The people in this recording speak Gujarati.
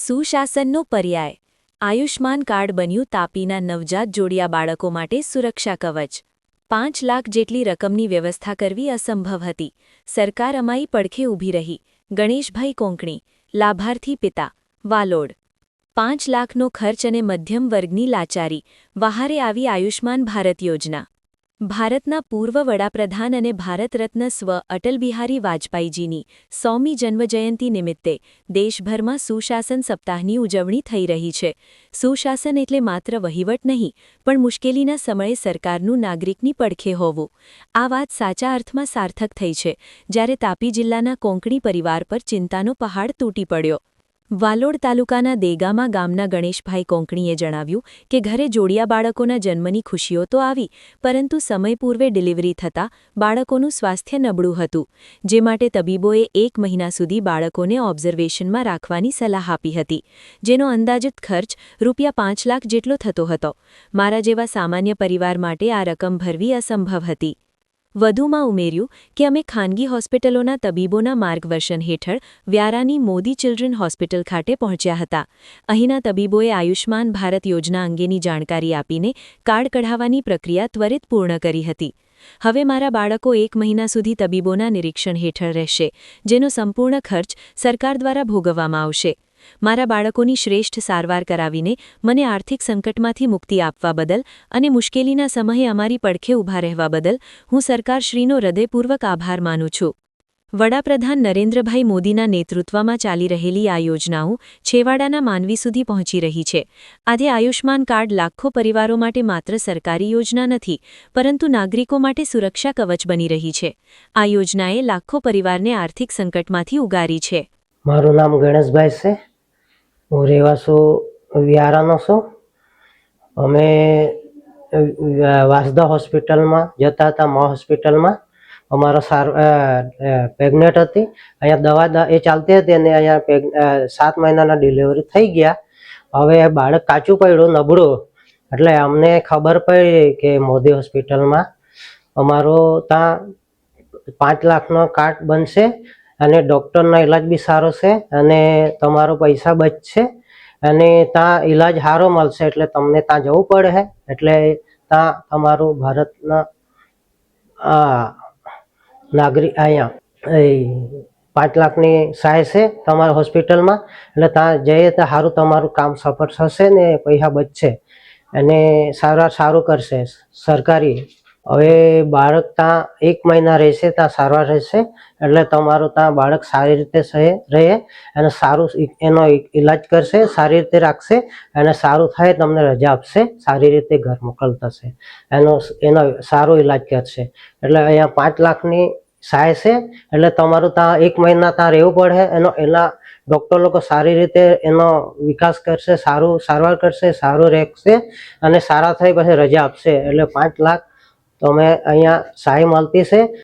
સુશાસનનો પર્યાય આયુષ્માન કાર્ડ બન્યું તાપીના નવજાત જોડિયા બાળકો માટે સુરક્ષા કવચ 5 લાખ જેટલી રકમની વ્યવસ્થા કરવી અસંભવ હતી. સરકાર અમારી પડખે ઊભી રહી. ગણેશભાઈ કોંકણી, લાભાર્થી પિતા, વાલોડ. 5 લાખનો ખર્ચ અને મધ્યમ વર્ગની લાચારી. વહારે આવી આયુષ્માન ભારત યોજના. ભારતના પૂર્વ વડાપ્રધાન અને ભારત રત્ન સ્વ અટલ બિહારી વાજપેયીજીની 100મી જન્મજયંતિ નિમિત્તે દેશભરમાં સુશાસન સપ્તાહની ઉજવણી થઈ રહી છે. સુશાસન એટલે માત્ર વહીવટ નહીં, પણ મુશ્કેલીના સમયે સરકારનું નાગરિકની પડખે હોવું. આ વાત સાચા અર્થમાં સાર્થક થઈ છે જ્યારે તાપી જિલ્લાના કોંકણી પરિવાર પર ચિંતાનો પહાડ તૂટી પડ્યો. વાલોડ તાલુકાના દેગામા ગામના ગણેશભાઈ કોંકણીએ જણાવ્યું કે ઘરે જોડિયા બાળકોના જન્મની ખુશીઓ તો આવી, પરંતુ સમય પૂર્વે ડિલિવરી થતાં બાળકોનું સ્વાસ્થ્ય નબળું હતું, જે માટે તબીબોએ 1 મહિના સુધી બાળકોને ઓબ્ઝર્વેશનમાં રાખવાની સલાહ આપી હતી, જેનો અંદાજિત ખર્ચ ₹5 લાખ જેટલો થતો હતો. મારા જેવા સામાન્ય પરિવાર માટે આ રકમ ભરવી અસંભવ હતી. વધુમાં ઉમેર્યું કે અમે ખાનગી હોસ્પિટલોના તબીબોના માર્ગદર્શન હેઠળ વ્યારાની મોદી ચિલ્ડ્રન હોસ્પિટલ ખાતે પહોંચ્યા હતા. અહીંના તબીબોએ આયુષ્માન ભારત યોજના અંગેની જાણકારી આપીને કાર્ડ કઢાવવાની પ્રક્રિયા ત્વરિત પૂર્ણ કરી હતી. હવે મારા બાળકો 1 મહિના સુધી તબીબોના નિરીક્ષણ હેઠળ રહેશે, જેનો સંપૂર્ણ ખર્ચ સરકાર દ્વારા ભોગવવામાં આવશે. મારા બાળકોની શ્રેષ્ઠ સારવાર કરાવીને મને આર્થિક સંકટમાંથી મુક્તિ આપવા બદલ અને મુશ્કેલીના સમયે અમારી પડખે ઊભા રહેવા બદલ હું સરકારશ્રીનો હૃદયપૂર્વક આભાર માનું છું. વડાપ્રધાન નરેન્દ્રભાઈ મોદીના નેતૃત્વમાં ચાલી રહેલી આ યોજનાઓ છેવાડાના માનવી સુધી પહોંચી રહી છે. આજે આયુષ્માન કાર્ડ લાખો પરિવારો માટે માત્ર સરકારી યોજના નથી, પરંતુ નાગરિકો માટે સુરક્ષા કવચ બની રહી છે. આ યોજનાએ લાખો પરિવારને આર્થિક સંકટમાંથી ઉગારી છે. મારું નામ ગણેશભાઈ છે. હું રહેવાસી વ્યારાનો છું. અમે વાસદા હોસ્પિટલમાં જતા હતા. મા હોસ્પિટલમાં અમારો પ્રેગ્નેન્ટ હતી. અહીંયા દવા એ ચાલતી હતી અને અહીંયા 7 મહિનાના ડિલિવરી થઈ ગયા. હવે બાળક કાચું પડ્યું, નબળું, એટલે અમને ખબર પડી કે મોદી હોસ્પિટલમાં અમારો ત્યાં 5 લાખનો કાર્ડ બનશે અને ડૉક્ટરનો ઇલાજ બી સારો છે અને તમારો પૈસા બચશે અને ત્યાં ઇલાજ સારો મળશે. એટલે તમને ત્યાં જવું પડે. એટલે ત્યાં તમારું ભારતના નાગરિક અહીંયા 5 લાખની સહાય છે તમારા હોસ્પિટલમાં. એટલે ત્યાં જઈએ તો સારું તમારું કામ સફળ થશે ને પૈસા બચશે અને સારું કરશે સરકારી. હવે બાળક ત્યાં 1 મહિના રહેશે, ત્યાં સારવાર રહેશે, એટલે તમારું ત્યાં બાળક સારી રીતે રહે અને સારું એનો ઇલાજ કરશે, સારી રીતે રાખશે અને સારું થાય તમને રજા આપશે, સારી રીતે ઘર મોકલશે, એનો સારો ઇલાજ કરશે. એટલે અહીંયા 5 લાખની સહાય છે. એટલે તમારું ત્યાં 1 મહિના ત્યાં રહેવું પડે. એના ડૉક્ટર લોકો સારી રીતે એનો વિકાસ કરશે, સારું સારવાર કરશે, સારું રહેશે અને સારા થઈ પછી રજા આપશે. એટલે 5 લાખ તો અમે અહીંયા સહાય મળતી છે.